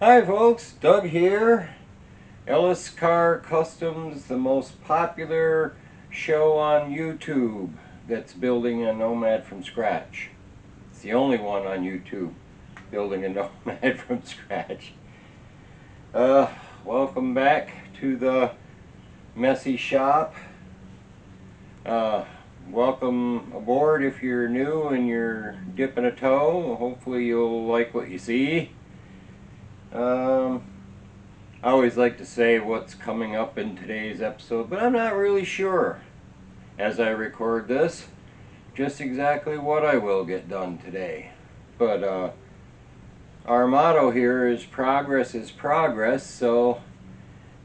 Hi folks, Doug here. Ellis Car Customs, the most popular show on YouTube that's building a Nomad from scratch. It's the only one on YouTube building a Nomad from scratch. Welcome back to the messy shop. Welcome aboard if you're new and you're dipping a toe. Hopefully you'll like what you see. I always like to say what's coming up in today's episode, but I'm not really sure as I record this just exactly what I will get done today. But our motto here is progress, so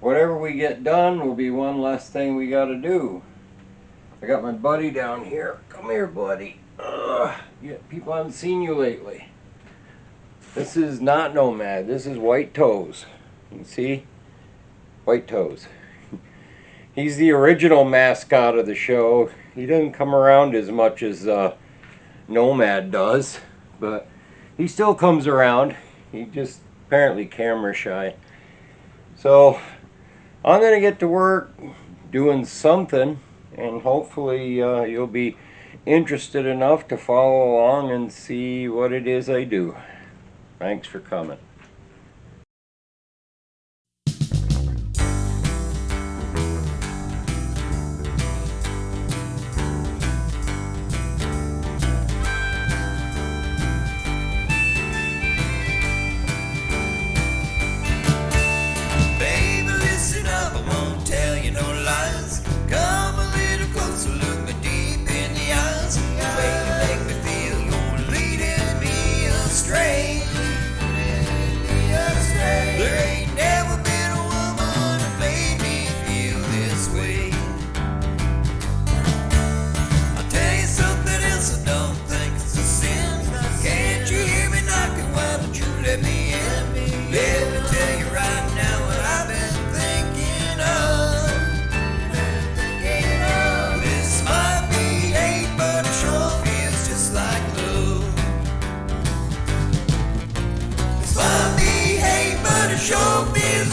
whatever we get done will be one less thing we got to do. I got my buddy down here. Come here, buddy. People haven't seen you lately. This is not Nomad. This is White Toes. You can see? White Toes. He's the original mascot of the show. He doesn't come around as much as Nomad does, but he still comes around. He just apparently camera shy. So I'm going to get to work doing something, and hopefully you'll be interested enough to follow along and see what it is I do. Thanks for coming.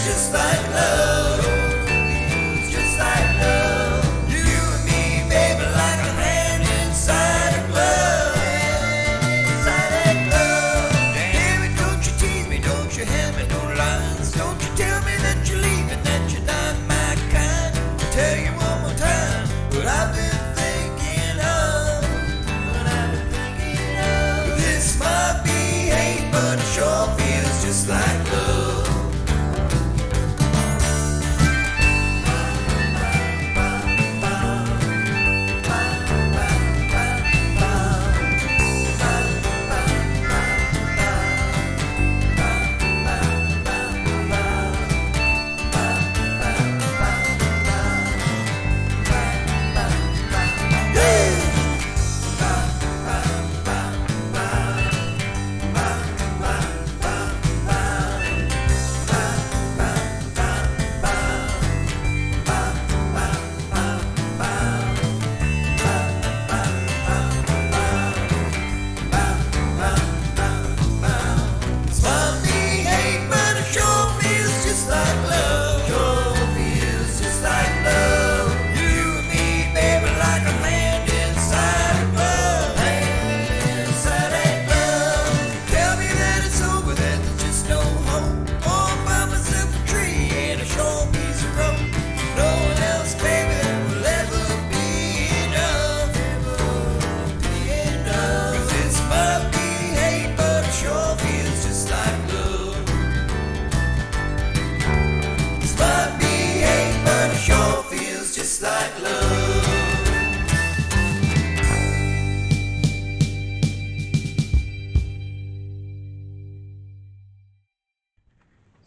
Just like love, just like love. You and me, baby, like a hand inside a glove, inside a glove. Baby, don't you tease me, don't you hand me no lines. Don't you tell me that you're leaving, that you're not my kind. I'll tell you one more time what I've been thinking of, what I've been thinking of. This might be hate, but it sure feels just like love.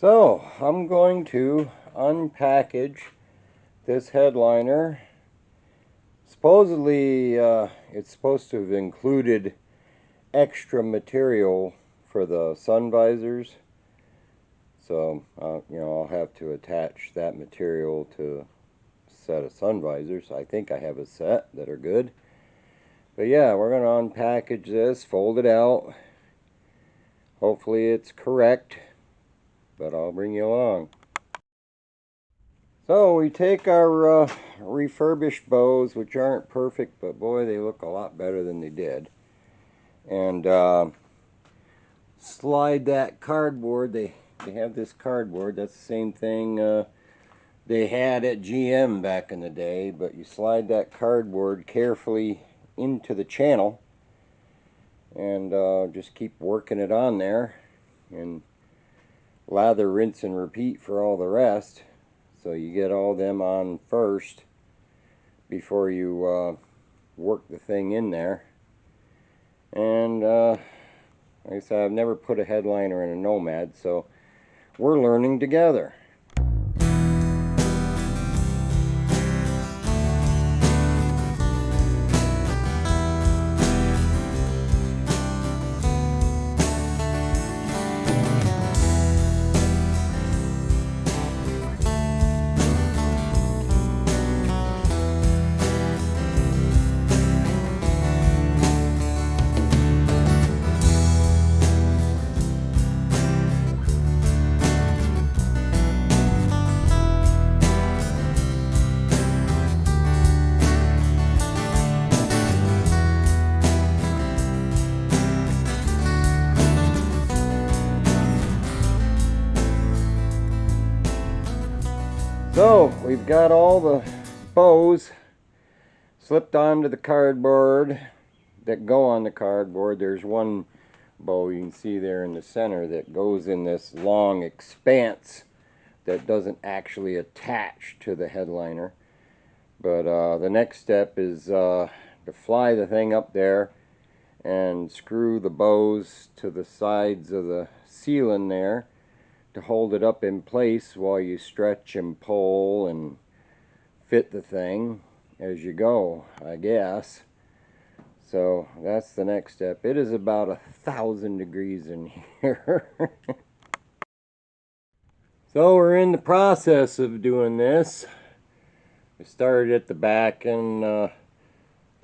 So, I'm going to unpackage this headliner. Supposedly, it's supposed to have included extra material for the sun visors. So, I'll have to attach that material to a set of sun visors. I think I have a set that are good. But yeah, we're going to unpackage this, fold it out. Hopefully it's correct. but I'll bring you along. So we take our refurbished bows, which aren't perfect, but boy, they look a lot better than they did. And slide that cardboard. They have this cardboard. That's the same thing they had at GM back in the day, but you slide that cardboard carefully into the channel and just keep working it on there, and lather, rinse, and repeat for all the rest. So you get all them on first before you work the thing in there. And like I said, I've never put a headliner in a Nomad, so we're learning together. So we've got all the bows slipped onto the cardboard that go on the cardboard. There's one bow you can see there in the center that goes in this long expanse that doesn't actually attach to the headliner. But the next step is to fly the thing up there and screw the bows to the sides of the ceiling there to hold it up in place while you stretch and pull and fit the thing as you go, I guess. So that's the next step. It is about 1,000 degrees in here. So we're in the process of doing this. We started at the back, and the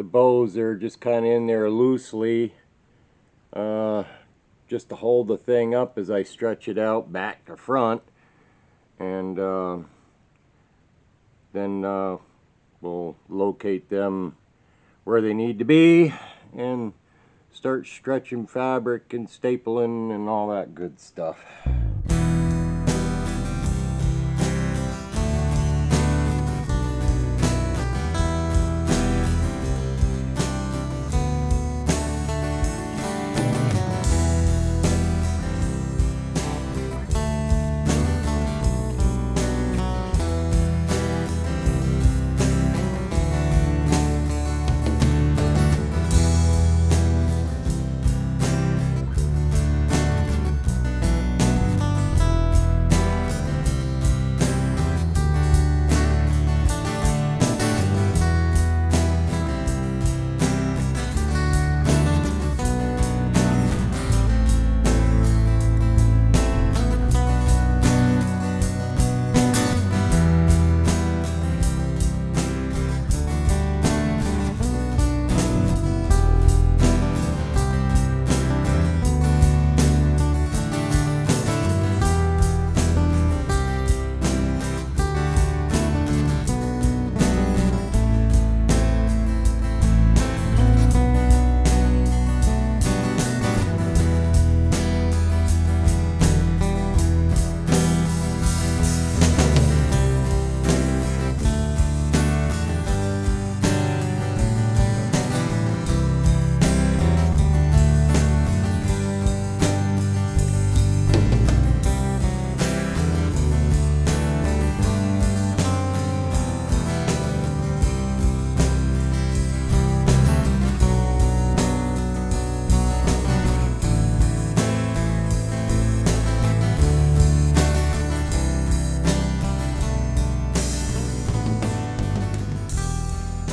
bows are just kind of in there loosely, just to hold the thing up as I stretch it out back to front. And then we'll locate them where they need to be and start stretching fabric and stapling and all that good stuff.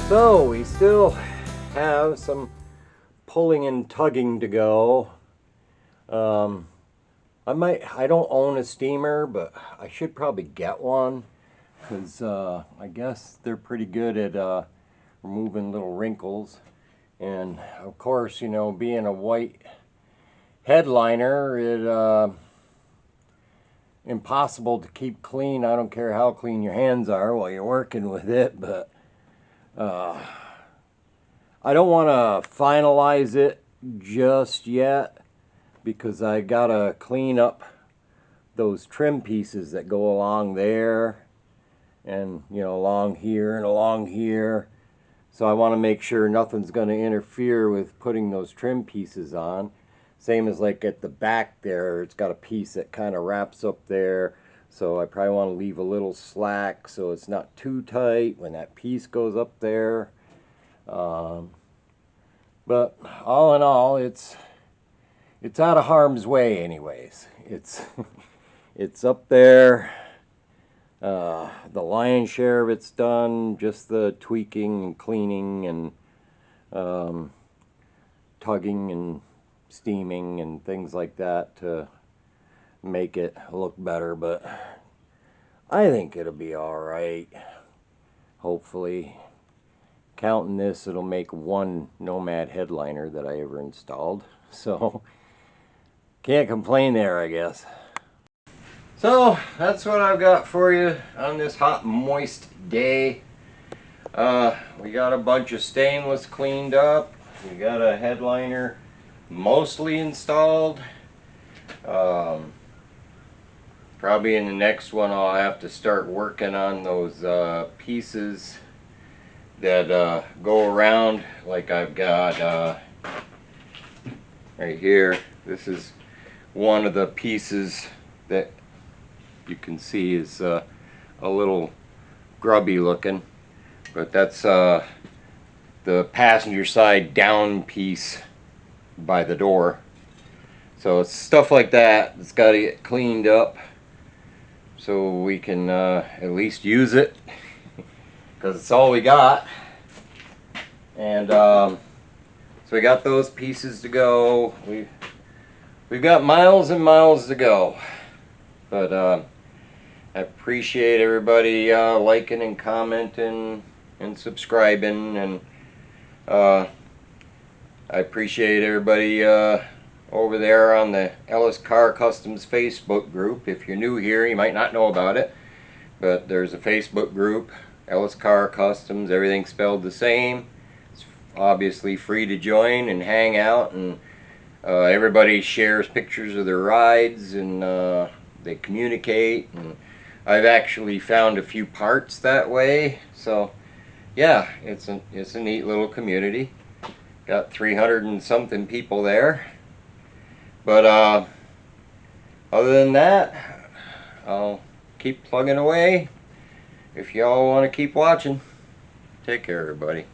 So we still have some pulling and tugging to go. I don't own a steamer, but I should probably get one, because I guess they're pretty good at removing little wrinkles. And of course, you know, being a white headliner, impossible to keep clean. I don't care how clean your hands are while you're working with it, but I don't want to finalize it just yet because I gotta clean up those trim pieces that go along there and, you know, along here and along here. So I want to make sure nothing's going to interfere with putting those trim pieces on. Same as like at the back there, it's got a piece that kind of wraps up there. So I probably want to leave a little slack so it's not too tight when that piece goes up there. But all in all, it's out of harm's way anyways. It's it's up there. The lion's share of it's done, just the tweaking and cleaning and tugging and steaming and things like that to make it look better, but I think it'll be alright. Hopefully. Counting this, it'll make one Nomad headliner that I ever installed. So, can't complain there, I guess. So, that's what I've got for you on this hot, moist day. We got a bunch of stainless cleaned up. We got a headliner mostly installed. Probably in the next one I'll have to start working on those pieces that go around, like I've got right here. This is one of the pieces that you can see is a little grubby looking, but that's the passenger side down piece by the door. So it's stuff like that that's got to get cleaned up so we can at least use it, because it's all we got. And so we got those pieces to go. We've got miles and miles to go, but I appreciate everybody liking and commenting and subscribing, and I appreciate everybody over there on the Ellis Car Customs Facebook group. If you're new here, you might not know about it, but there's a Facebook group, Ellis Car Customs, everything spelled the same. It's obviously free to join and hang out, and everybody shares pictures of their rides, and they communicate, and I've actually found a few parts that way. So yeah, it's a neat little community. Got 300 and something people there. But other than that, I'll keep plugging away. If y'all want to keep watching, take care, everybody.